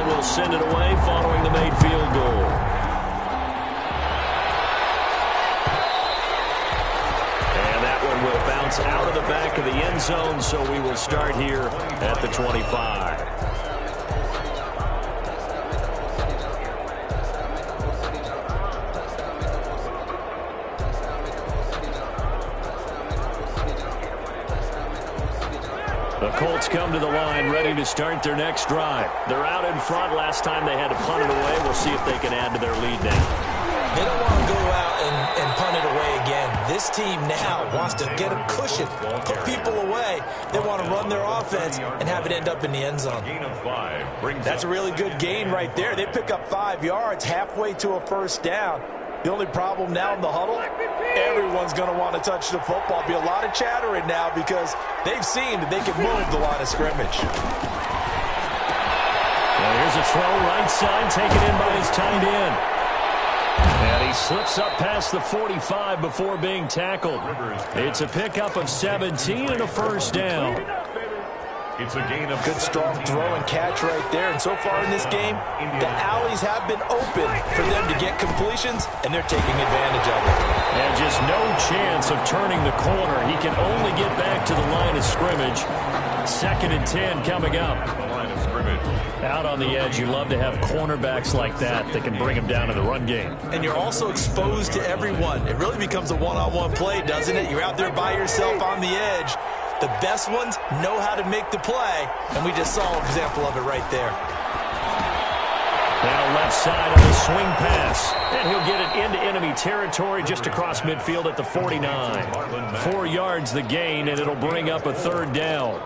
will send it away following the made field goal. And that one will bounce out of the back of the end zone, so we will start here at the 25. The Colts come to the line ready to start their next drive. They're out in front. Last time they had to punt it away. We'll see if they can add to their lead now. They don't want to go out and punt it away again. This team now wants to get a cushion, put people away. They want to run their offense and have it end up in the end zone. That's a really good gain right there. They pick up 5 yards halfway to a first down. The only problem now in the huddle, everyone's going to want to touch the football. Be a lot of chattering now because they've seen that they can move the line of scrimmage. Well, here's a throw right side, taken in by his tight end. And he slips up past the 45 before being tackled. It's a pickup of 17 and a first down. It's a gain of good, strong throw and catch right there. And so far in this game, the alleys have been open for them to get completions, and they're taking advantage of it. And just no chance of turning the corner. He can only get back to the line of scrimmage. 2nd and 10 coming up. Out on the edge, you love to have cornerbacks like that can bring him down to the run game. And you're also exposed to everyone. It really becomes a one-on-one play, doesn't it? You're out there by yourself on the edge. The best ones know how to make the play, and we just saw an example of it right there. Now left side on the swing pass, and he'll get it into enemy territory just across midfield at the 49. 4 yards the gain, and it'll bring up a 3rd down.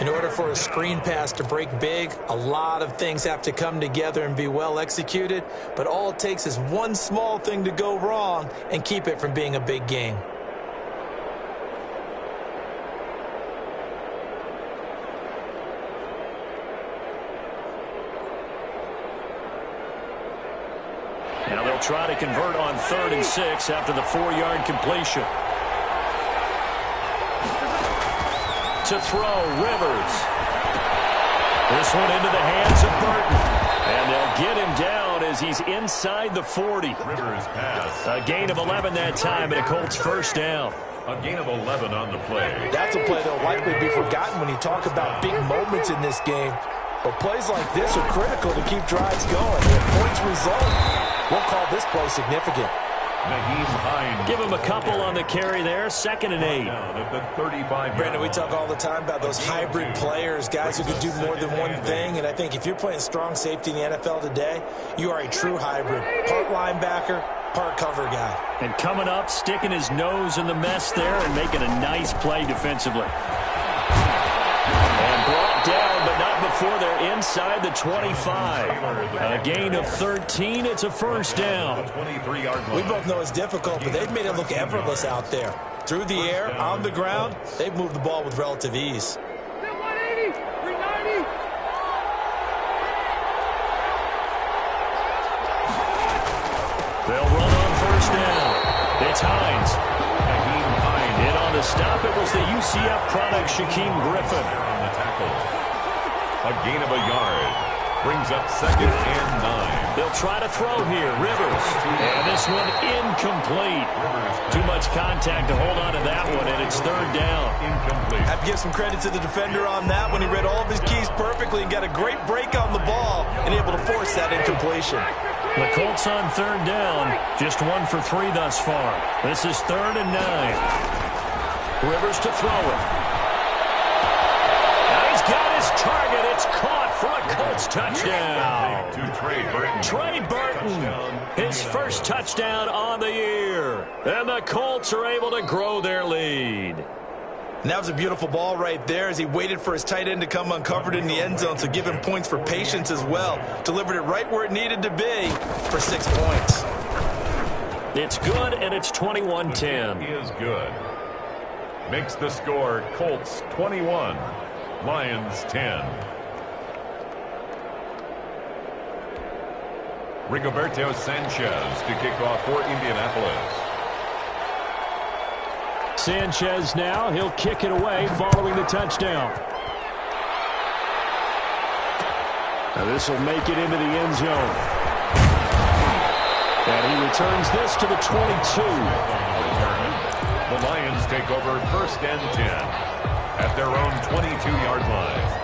In order for a screen pass to break big, a lot of things have to come together and be well executed, but all it takes is one small thing to go wrong and keep it from being a big gain. Now they'll try to convert on 3rd and 6 after the 4-yard completion. To throw, Rivers. This one into the hands of Burton. And they'll get him down as he's inside the 40. Rivers pass. A gain of 11 that time, and a Colts first down. A gain of 11 on the play. That's a play that will likely be forgotten when you talk about big moments in this game. But plays like this are critical to keep drives going. If points result, we'll call this play significant. Give him a couple on the carry there. 2nd and 8. At the 35. Brandon, we talk all the time about those hybrid players, guys who can do more than one thing. And I think if you're playing strong safety in the NFL today, you are a true hybrid. Part linebacker, part cover guy. And coming up, sticking his nose in the mess there and making a nice play defensively. And brought down, but not before they're inside the 25. A gain of 13. It's a first down. We both know it's difficult, but they've made it look effortless out there. Through the air, on the ground, they've moved the ball with relative ease. They'll run on first down. It's Hines. And on the stop, it was the UCF product, Shaquem Griffin. On the tackle. A gain of a yard. Brings up 2nd and 9. They'll try to throw here. Rivers. And this one incomplete. Too much contact to hold on to that one, and it's 3rd down. Incomplete. I have to give some credit to the defender on that when he read all of his keys perfectly and got a great break on the ball and able to force that incompletion. The Colts on 3rd down. Just 1 for 3 thus far. This is 3rd and 9. Rivers to throw it. Now he's got his target. It's caught for a Colts touchdown. To Trey Burton. Trey Burton, his first touchdown on the year. And the Colts are able to grow their lead. And that was a beautiful ball right there as he waited for his tight end to come uncovered in the end zone, so give him points for patience as well. Delivered it right where it needed to be for 6 points. It's good, and it's 21-10. He is good. Makes the score Colts 21, Lions 10. Rigoberto Sanchez to kick off for Indianapolis. Sanchez now, he'll kick it away following the touchdown. Now this will make it into the end zone. And he returns this to the 22. The Lions take over 1st and 10 at their own 22-yard line.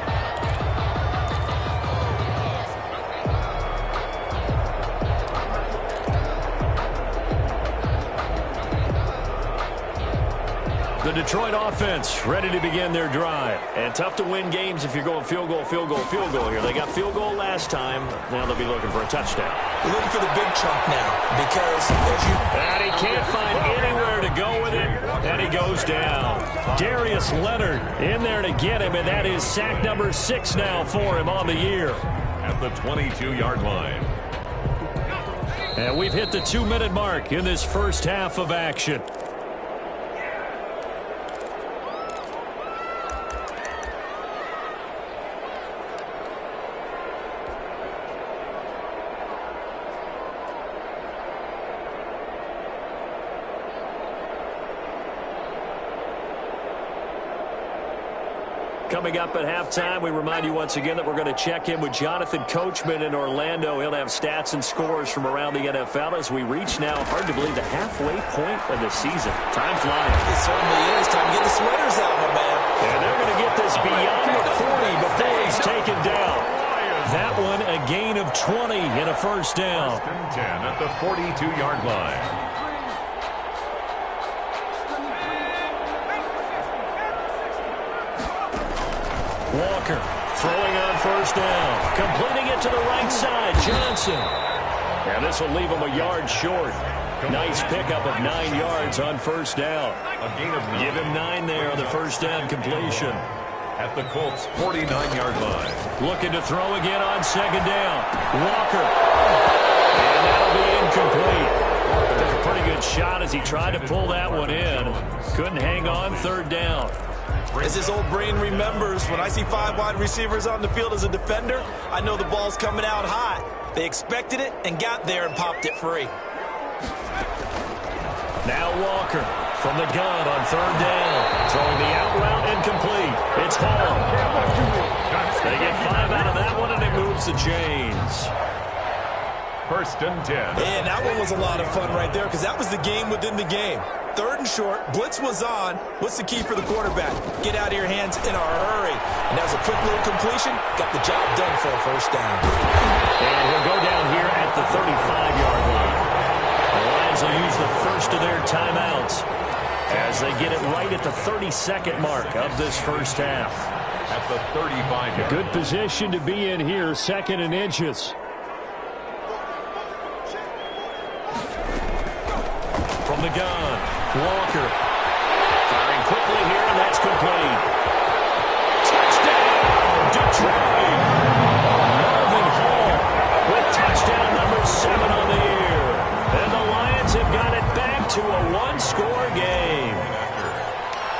The Detroit offense ready to begin their drive. And tough to win games if you're going field goal, field goal, field goal here. They got field goal last time. Now they'll be looking for a touchdown. They're looking for the big chunk now because and he can't find anywhere to go with it. And he goes down. Darius Leonard in there to get him, and that is sack number 6 now for him on the year. At the 22-yard line. And we've hit the 2-minute mark in this first half of action. Coming up at halftime, we remind you once again that we're going to check in with Jonathan Coachman in Orlando. He'll have stats and scores from around the NFL as we reach now, hard to believe, the halfway point of the season. Time flying. It certainly is. Time to get the sweaters out, my man. And they're going to get this beyond the 40 before he's taken down. That one, a gain of 20 and a first down. 1st and 10 at the 42-yard line. Walker throwing on first down. Completing it to the right side. Johnson. And this will leave him a yard short. Nice pickup of 9 yards on first down. A gain of 9. Give him 9 there on the first down completion. At the Colts' 49-yard line. Looking to throw again on second down. Walker. And that'll be incomplete. Took a pretty good shot as he tried to pull that one in. Couldn't hang on third down. As his old brain remembers, when I see 5 wide receivers on the field as a defender, I know the ball's coming out hot. They expected it and got there and popped it free. Now Walker from the gun on third down. Throwing the out route incomplete. It's Hall. They get 5 out of that one, and it moves the chains. 1st and 10. And that one was a lot of fun right there because that was the game within the game. 3rd and short, blitz was on. What's the key for the quarterback? Get out of your hands in a hurry. And that was a quick little completion. Got the job done for a first down. And he'll go down here at the 35-yard line. The Lions will use the first of their timeouts as they get it right at the 32nd mark of this first half. At the 35-yard. Good position to be in here, 2nd and inches. From the gun, Walker firing quickly here, and that's complete. Touchdown, Detroit! Marvin Hall with touchdown number 7 on the year. And the Lions have got it back to a 1-score game.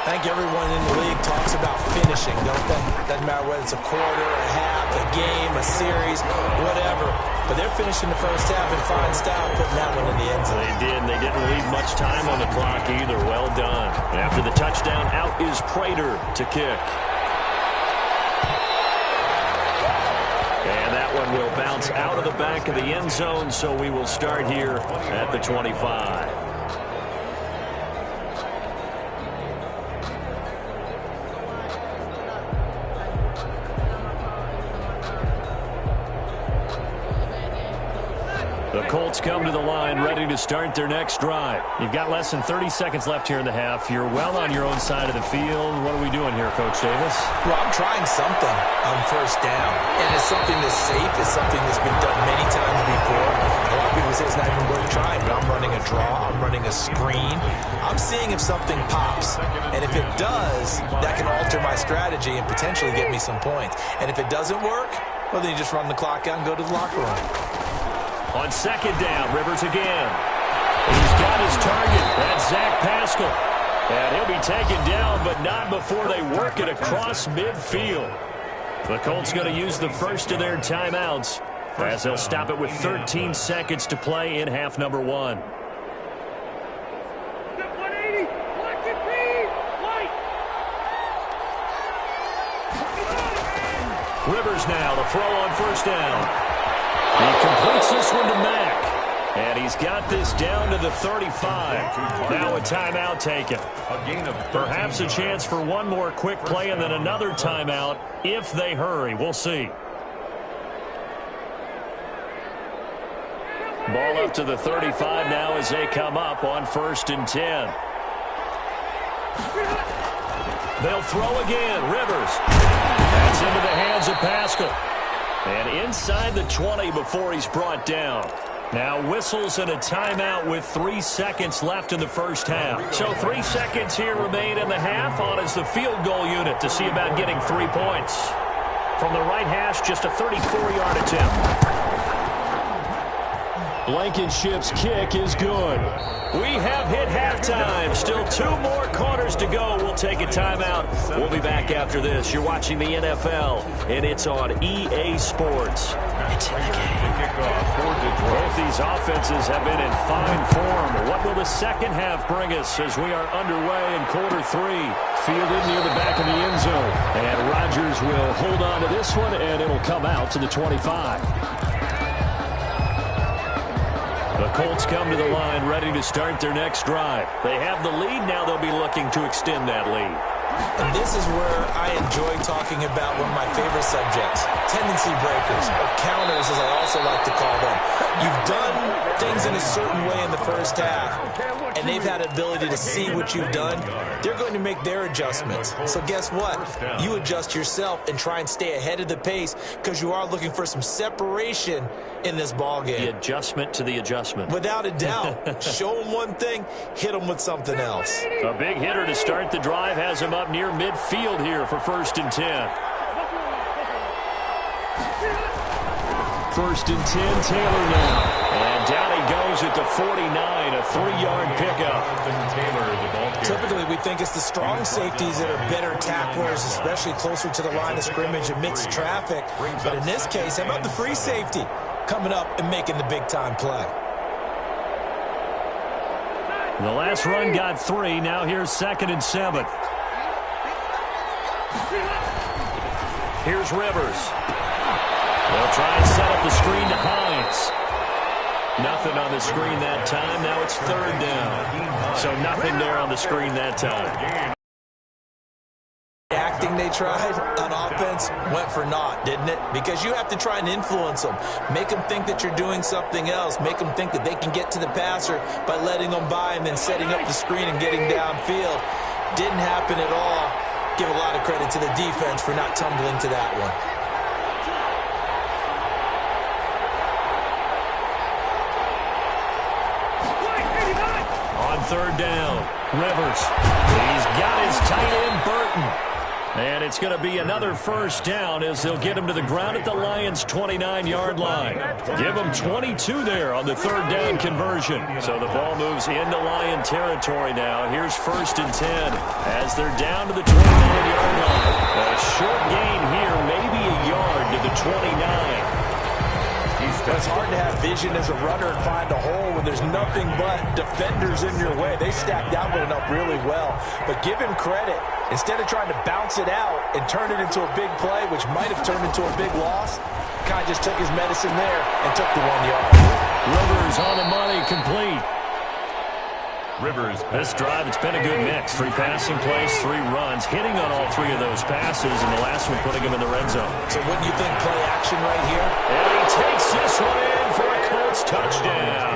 I think everyone in the league talks about finishing, don't they? Doesn't matter whether it's a quarter, a half, a game, a series, whatever. But they're finishing the first half in fine style, putting that one in the end zone. They did, and they didn't leave much time on the clock either. Well done. After the touchdown, out is Prater to kick. And that one will bounce out of the back of the end zone, so we will start here at the 25. The Colts come to the line ready to start their next drive. You've got less than 30 seconds left here in the half. You're well on your own side of the field. What are we doing here, Coach Davis? Well, I'm trying something on first down. And it's something that's safe. It's something that's been done many times before. A lot of people say it's not even worth trying, but I'm running a draw. I'm running a screen. I'm seeing if something pops. And if it does, that can alter my strategy and potentially get me some points. And if it doesn't work, well, then you just run the clock out and go to the locker room. On second down, Rivers again. He's got his target. That's Zach Pascal. And he'll be taken down, but not before they work it across midfield. The Colts going to use the first of their timeouts as they'll stop it with 13 seconds to play in half number 1. Rivers now to throw on first down. He completes this one to Mack. And he's got this down to the 35. Now a timeout taken. Perhaps a chance for one more quick play and then another timeout if they hurry. We'll see. Ball up to the 35 now as they come up on 1st and 10. They'll throw again. Rivers. That's into the hands of Pascal. And inside the 20 before he's brought down. Now whistles and a timeout with 3 seconds left in the first half. So 3 seconds here remain in the half on as the field goal unit to see about getting 3 points. From the right hash, just a 34-yard attempt. Blankenship's kick is good. We have hit halftime. Still 2 more quarters to go. We'll take a timeout. We'll be back after this. You're watching the NFL, and it's on EA Sports. It's in the game. Both these offenses have been in fine form. What will the second half bring us as we are underway in quarter 3? Fielded near the back of the end zone. And Rodgers will hold on to this one, and it'll come out to the 25. The Colts come to the line ready to start their next drive. They have the lead. Now they'll be looking to extend that lead. And this is where I enjoy talking about one of my favorite subjects, tendency breakers, or counters as I also like to call them. You've done things in a certain way in the first half, and they've had the ability to see what you've done. They're going to make their adjustments. So guess what? You adjust yourself and try and stay ahead of the pace because you are looking for some separation in this ball game. The adjustment to the adjustment. Without a doubt. Show them one thing, hit them with something else. A big hitter to start the drive has him up near midfield here for 1st and 10. 1st and 10, Taylor now. And down he goes at the 49, a 3-yard pickup. Typically, we think it's the strong safeties that are better tacklers, especially closer to the line of scrimmage amidst traffic. But in this case, how about the free safety coming up and making the big-time play? The last run got 3. Now here's 2nd and 7. Here's Rivers. They'll try and set up the screen to Hines. Nothing on the screen that time. Now it's 3rd down. So nothing there on the screen that time. Acting they tried on offense went for naught, didn't it? Because you have to try and influence them. Make them think that you're doing something else. Make them think that they can get to the passer by letting them by and then setting up the screen and getting downfield. Didn't happen at all. Give a lot of credit to the defense for not tumbling to that one. On 3rd down, Rivers. He's got his tight end, Burton. And it's going to be another 1st down as they'll get him to the ground at the Lions' 29-yard line. Give him 22 there on the 3rd down conversion. So the ball moves into Lion territory now. Here's 1st and 10 as they're down to the 29-yard line. A short gain here, maybe a yard to the 29. It's hard to have vision as a runner and find a hole when there's nothing but defenders in your way. They stacked that one up really well. But give him credit. Instead of trying to bounce it out and turn it into a big play, which might have turned into a big loss, kind of just took his medicine there and took the 1 yard. Rivers on the money, complete. Rivers. This drive, it's been a good mix. 3 passing plays, 3 runs, hitting on all 3 of those passes, and the last one putting him in the red zone. So wouldn't you think play action right here? And he takes this one in for a Colts touchdown.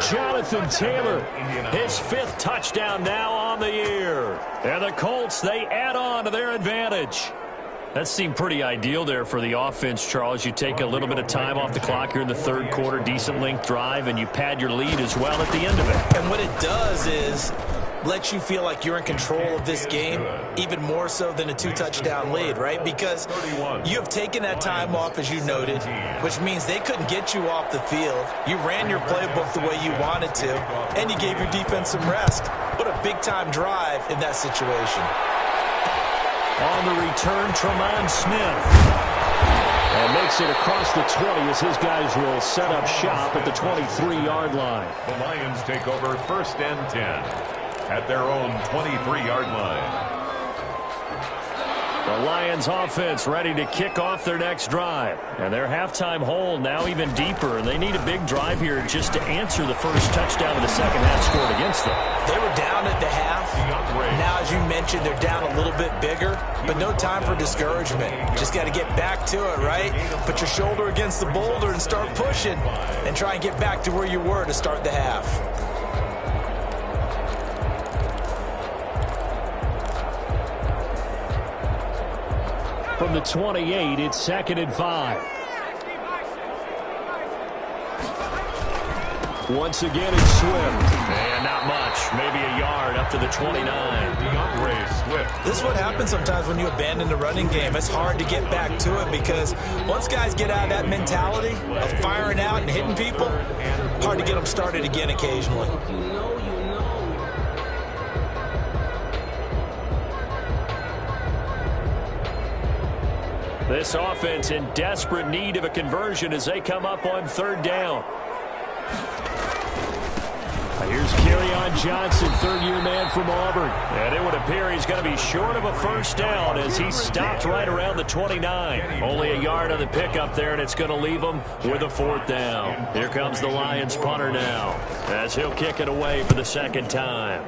Jonathan Taylor, his 5th touchdown now on the year. And the Colts, they add on to their advantage. That seemed pretty ideal there for the offense, Charles. You take a little bit of time off the clock here in the 3rd quarter, decent length drive, and you pad your lead as well at the end of it. And what it does is let you feel like you're in control of this game, even more so than a 2-touchdown lead, right? Because you have taken that time off, as you noted, which means they couldn't get you off the field. You ran your playbook the way you wanted to, and you gave your defense some rest. What a big-time drive in that situation. On the return, Tremont Smith. And makes it across the 20 as his guys will set up shop at the 23-yard line. The Lions take over 1st and 10 at their own 23-yard line. The Lions offense ready to kick off their next drive. And their halftime hole now even deeper. And they need a big drive here just to answer the first touchdown of the second half scored against them. They were down at the half. Now, as you mentioned, they're down a little bit bigger. But no time for discouragement. Just got to get back to it, right? Put your shoulder against the boulder and start pushing. And try and get back to where you were to start the half. From the 28, it's 2nd and 5. Once again, it's Swift. And not much. Maybe a yard up to the 29. This is what happens sometimes when you abandon the running game. It's hard to get back to it because once guys get out of that mentality of firing out and hitting people, hard to get them started again occasionally. This offense in desperate need of a conversion as they come up on 3rd down. Here's Kerryon Johnson, third-year man from Auburn. And it would appear he's going to be short of a first down as he stopped right around the 29. Only a yard on the pickup there, and it's going to leave him with a 4th down. Here comes the Lions punter now as he'll kick it away for the 2nd time.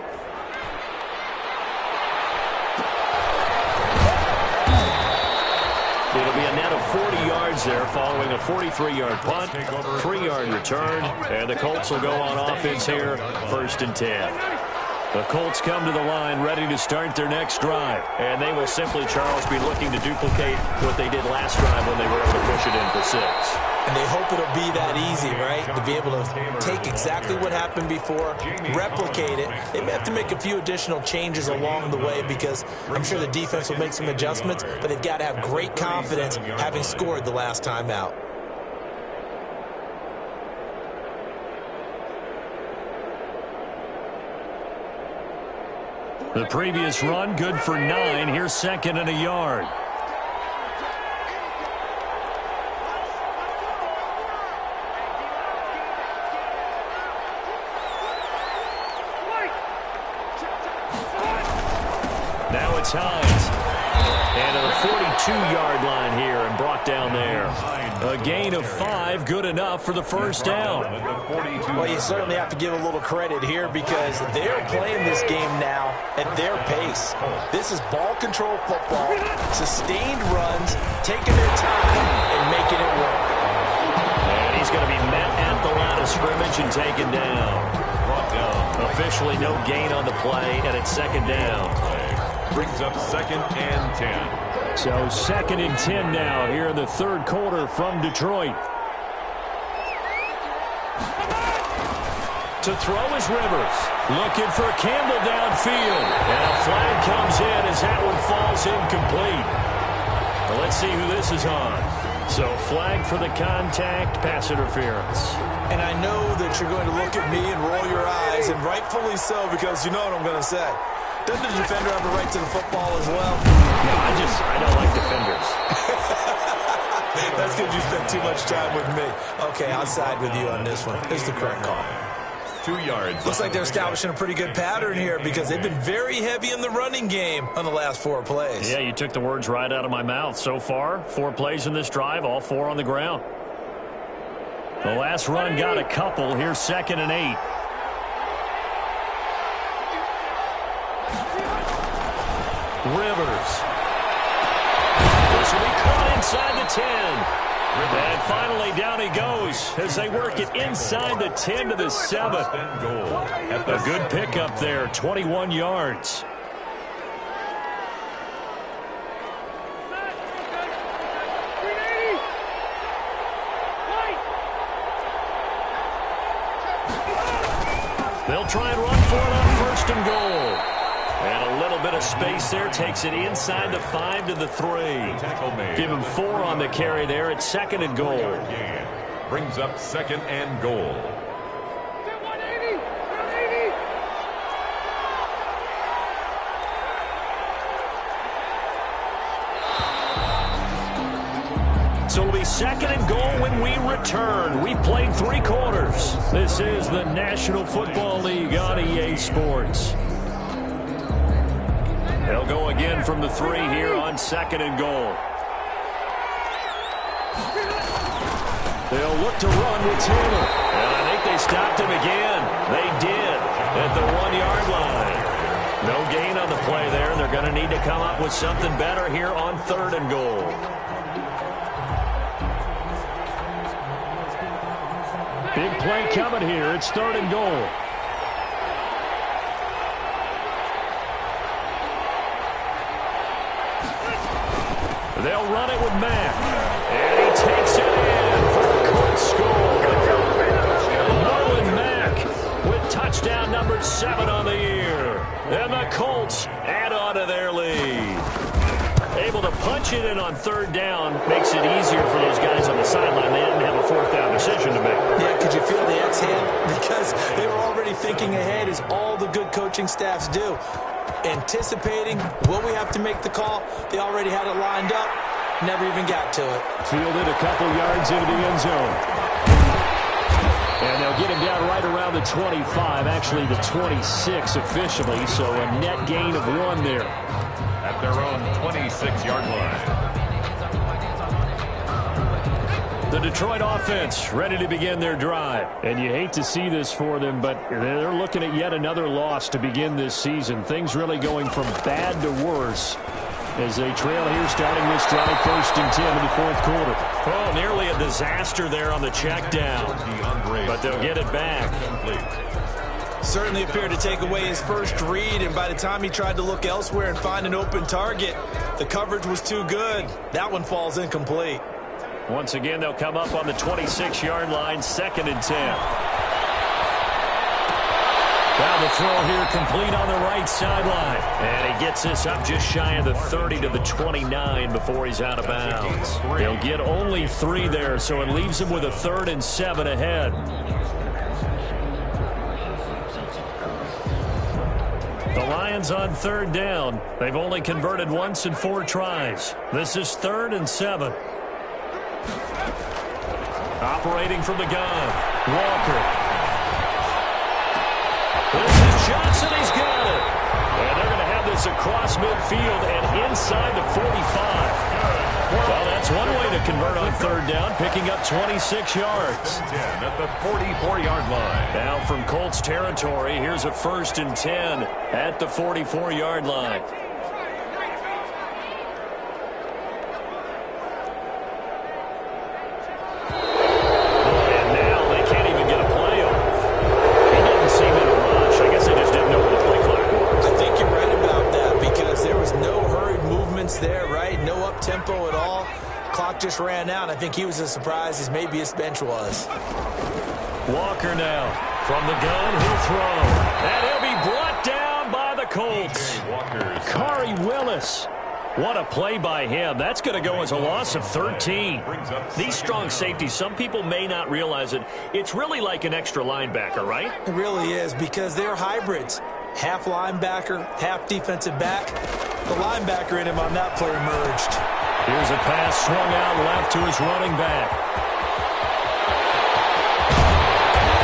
It'll be a net of 40 yards there following a 43-yard punt, 3-yard return, and the Colts will go on offense here, 1st and 10. The Colts come to the line ready to start their next drive, and they will simply, Charles, be looking to duplicate what they did last drive when they were able to push it in for 6. And they hope it'll be that easy, right? To be able to take exactly what happened before, replicate it. They may have to make a few additional changes along the way because I'm sure the defense will make some adjustments, but they've got to have great confidence having scored the last time out. The previous run, good for 9. Here's 2nd and a yard. Now it's Hines. And a 42-yard line here and brought down there. A gain of 5, good enough for the first down. Well, you certainly have to give a little credit here because they're playing this game now at their pace. This is ball control football, sustained runs, taking their time and making it work. And he's going to be met at the line of scrimmage and taken down. Officially no gain on the play, and it's 2nd down. Brings up 2nd and 10. So 2nd and 10 now here in the 3rd quarter from Detroit. To throw is Rivers. Looking for Campbell downfield. And a flag comes in as that one falls incomplete. Well, let's see who this is on. So flag for the contact, pass interference. And I know that you're going to look at me and roll your eyes, and rightfully so, because you know what I'm going to say. Doesn't the defender have a right to the football as well? No, I don't like defenders. That's because you spent too much time with me. Okay, I'll side with you on this one. It's the correct call. 2 yards. Looks like they're establishing a pretty good pattern here because they've been very heavy in the running game on the last 4 plays. Yeah, you took the words right out of my mouth. So far, 4 plays in this drive, all 4 on the ground. The last run got a couple. Here's 2nd and 8. Rivers. This will be caught inside the 10. And finally down he goes as they work it inside the 10 to the 7. A good pickup there, 21 yards. They'll try and run for it on 1st and goal. And a little bit of space there takes it inside the 5 to the 3. Give him 4 on the carry there at 2nd and goal. Brings up 2nd and goal. So it'll be 2nd and goal when we return. We've played 3 quarters. This is the National Football League on EA Sports. They'll go again from the 3 here on 2nd and goal. They'll look to run with Taylor. And I think they stopped him again. They did at the 1-yard line. No gain on the play there. They're going to need to come up with something better here on 3rd and goal. Big play coming here. It's 3rd and goal. They'll run it with Mack. And he takes it in for a Colts score. Marlon Mack with touchdown number 7 on the year. And the Colts add on to their lead. Able to punch it in on 3rd down makes it easier for those guys on the sideline. They didn't have a 4th down decision to make. Yeah, could you feel the exhale? Because they were already thinking ahead, as all the good coaching staffs do. Anticipating, will we have to make the call? They already had it lined up. Never even got to it. Fielded a couple yards into the end zone. And they'll get him down right around the 25, actually the 26 officially, so a net gain of 1 there. At their own 26-yard line. The Detroit offense ready to begin their drive. And you hate to see this for them, but they're looking at yet another loss to begin this season. Things really going from bad to worse as they trail here starting this drive 1st and 10 in the 4th quarter. Oh, nearly a disaster there on the check down. But they'll get it back. Certainly appeared to take away his first read, and by the time he tried to look elsewhere and find an open target, the coverage was too good. That one falls incomplete. Once again, they'll come up on the 26-yard line, 2nd and 10. Now the throw here complete on the right sideline. And he gets this up just shy of the 30 to the 29 before he's out of bounds. He'll get only 3 there, so it leaves him with a 3rd and 7 ahead. The Lions on 3rd down. They've only converted once in 4 tries. This is 3rd and 7. Operating from the gun, Walker. This is Johnson, he's got it. And they're going to have this across midfield and inside the 45. Well, that's one way to convert on 3rd down, picking up 26 yards. 10 at the 44-yard line. Now from Colts territory, here's a 1st and 10 at the 44-yard line. Just ran out. I think he was as surprised as maybe his bench was. Walker now from the gun, he'll throw. And he'll be brought down by the Colts. Khari Willis. What a play by him. That's going to go as a loss of 13. These strong safeties, some people may not realize it. It's really like an extra linebacker, right? It really is, because they're hybrids. Half linebacker, half defensive back. The linebacker in him on that play emerged. Here's a pass swung out left to his running back.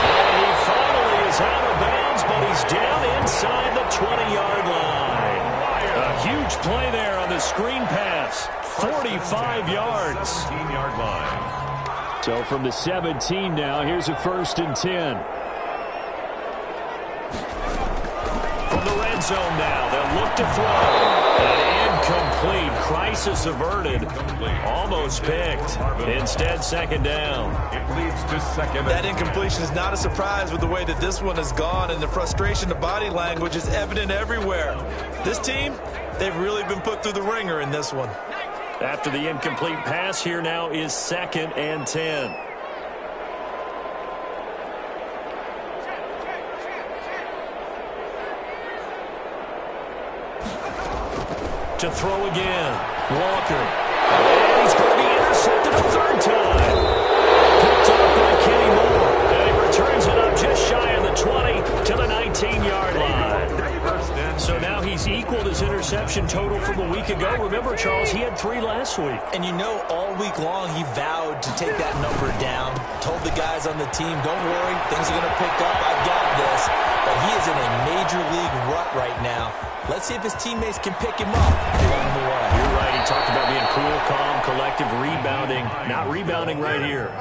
And he finally is out of bounds, but he's down inside the 20-yard line. A huge play there on the screen pass. 45 yards. 17-yard line. So from the 17 now, here's a 1st and 10. From the red zone now, they'll look to throw. And incomplete. Crisis averted. Almost picked. Instead, 2nd down. It leads to 2nd. That incompletion is not a surprise with the way that this one has gone, and the frustration of body language is evident everywhere. This team, they've really been put through the ringer in this one. After the incomplete pass, here now is 2nd and 10. To throw again. Walker. And he's going to be intercepted a 3rd time. Picked up by Kenny Moore. And he returns it up just shy of the 20 to the 19-yard line. So now he's equaled his interception total from a week ago. Remember, Charles, he had 3 last week. And you know, all week long he vowed to take that number down. Told the guys guys on the team, don't worry, things are going to pick up. I got this. But he is in a major league rut right now. Let's see if his teammates can pick him up along the way. You're right. He talked about being cool, calm, collective, rebounding. Not rebounding right here.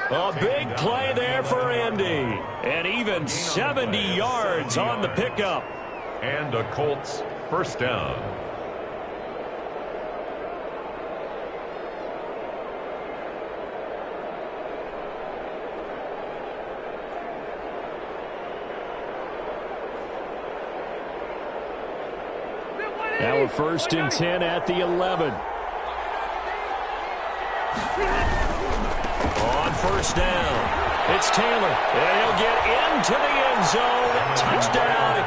A big play there for Andy. And even 70 yards on the pickup. And a Colts first down. Now a 1st and 10 at the 11. On 1st down, it's Taylor. And he'll get into the end zone. Touchdown,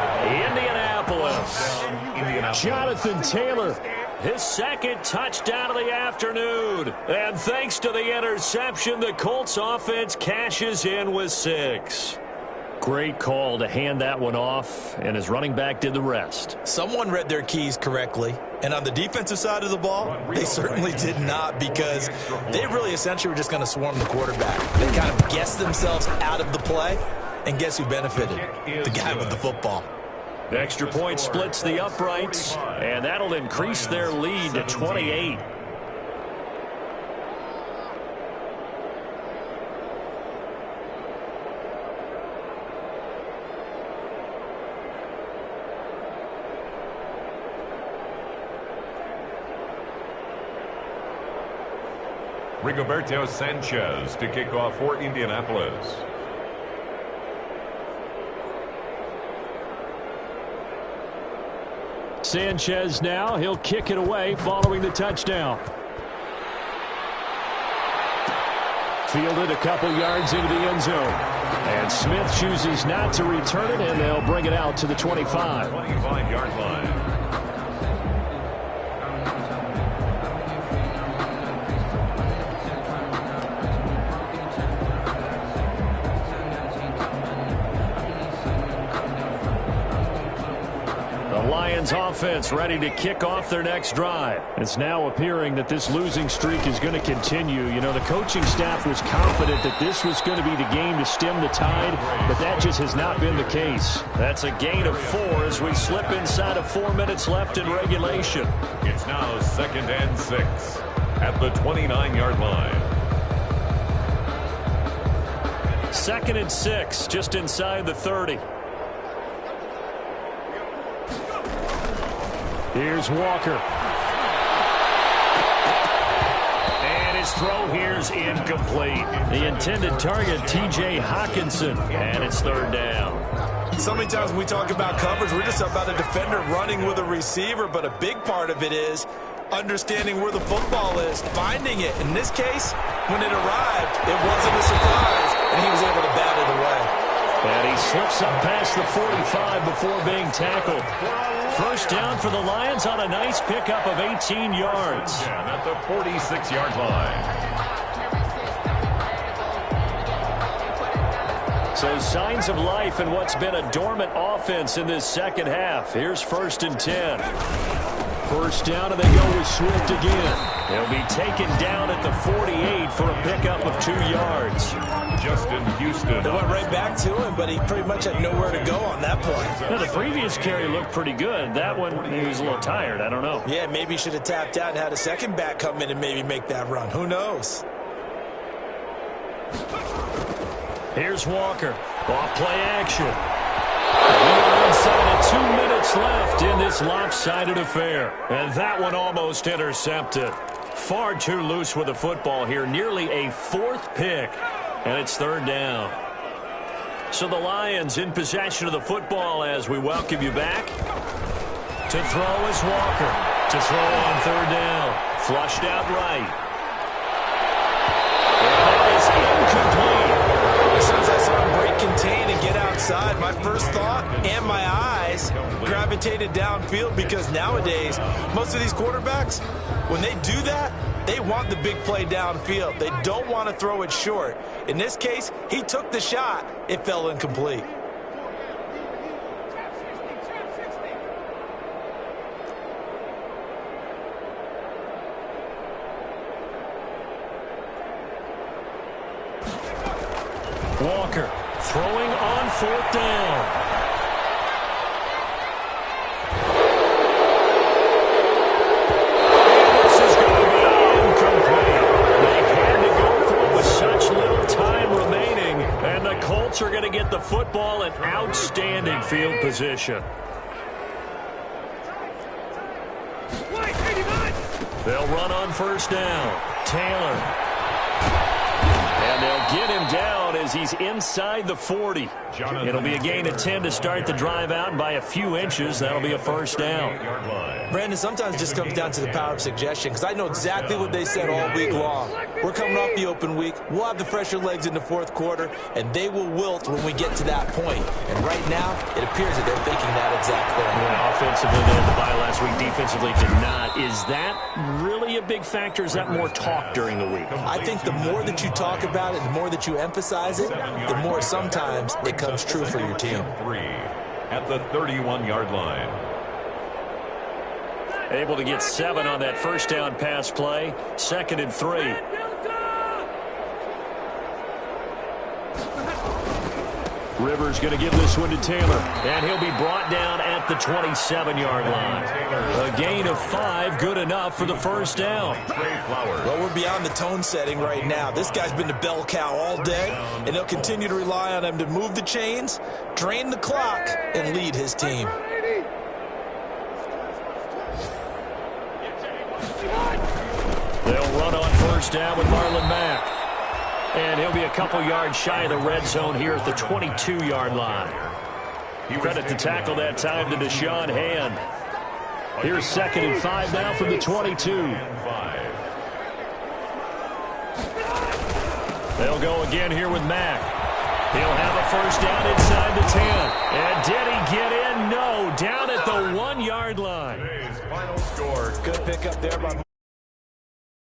Indianapolis. Jonathan Taylor, his 2nd touchdown of the afternoon. And thanks to the interception, the Colts offense cashes in with 6. Great call to hand that one off, and his running back did the rest. Someone read their keys correctly, and on the defensive side of the ball, they certainly did not, because they really essentially were just going to swarm the quarterback. They kind of guessed themselves out of the play, and guess who benefited? The guy with the football. The extra point splits the uprights, and that'll increase their lead to 28. Rigoberto Sanchez to kick off for Indianapolis. Sanchez now, he'll kick it away following the touchdown. Fielded a couple yards into the end zone. And Smith chooses not to return it, and they'll bring it out to the 25. 25-yard line. Lions offense ready to kick off their next drive. It's now appearing that this losing streak is going to continue. You know, the coaching staff was confident that this was going to be the game to stem the tide, but that just has not been the case. That's a gain of 4 as we slip inside of 4 minutes left in regulation. It's now 2nd and 6 at the 29-yard line. 2nd and 6, just inside the 30. Here's Walker. And his throw here's incomplete. The intended target, T.J. Hawkinson. And it's 3rd down. So many times when we talk about coverage, we're just about a defender running with a receiver, but a big part of it is understanding where the football is, finding it. In this case, when it arrived, it wasn't a surprise, and he was able to bat it away. And he slips up past the 45 before being tackled. 1st down for the Lions on a nice pickup of 18 yards. At the 46-yard line. So signs of life in what's been a dormant offense in this 2nd half. Here's 1st and 10. 1st down, and they go with Swift again. He'll be taken down at the 48 for a pickup of 2 yards. Justin Houston. They went right back to him, but he pretty much had nowhere to go on that point. Now, the previous carry looked pretty good. That one, he was a little tired. I don't know. Yeah, maybe he should have tapped out and had a second back come in and maybe make that run. Who knows? Here's Walker. Off play action. We are inside of 2 minutes left in this lopsided affair. And that one almost intercepted. Far too loose with the football here. Nearly a 4th pick. And it's 3rd down. So the Lions in possession of the football as we welcome you back. To throw is Walker. To throw on 3rd down. Flushed out right. And that is incomplete. As soon as I saw him break contain and get outside, my first thought and my eyes gravitated downfield, because nowadays, most of these quarterbacks, when they do that, they want the big play downfield. They don't want to throw it short. In this case, he took the shot. It fell incomplete. Walker throwing on 4th down. Colts are going to get the football in outstanding field position. They'll run on 1st down. Taylor. And they'll get him down as he's inside the 40. It'll be a gain of 10 to start the drive out, and by a few inches, that'll be a 1st down. Brandon, sometimes it just comes down to the power of suggestion, because I know exactly what they said all week long. We're coming off the open week. We'll have the fresher legs in the 4th quarter, and they will wilt when we get to that point. And right now, it appears that they're thinking that exact thing. Yeah, offensively, they had the bye last week. Defensively, did not. Is that really a big factor? Is that more talk during the week? I think the more that you talk about it, the more that you emphasize it, the more sometimes it comes true for your team. At the 31-yard line. Able to get 7 on that 1st down pass play. 2nd and 3. Rivers going to give this one to Taylor, and he'll be brought down at the 27-yard line. A gain of 5, good enough for the 1st down. Well, we're beyond the tone setting right now. This guy's been the bell cow all day, and they'll continue to rely on him to move the chains, drain the clock, and lead his team. They'll run on 1st down with Marlon Mack. And he'll be a couple yards shy of the red zone here at the 22-yard line. Credit the tackle that time to Deshaun Hand. Here's 2nd and 5 now from the 22. They'll go again here with Mack. He'll have a 1st down inside the 10. And did he get in? No, down at the 1-yard line. Today's final score. Good pickup there by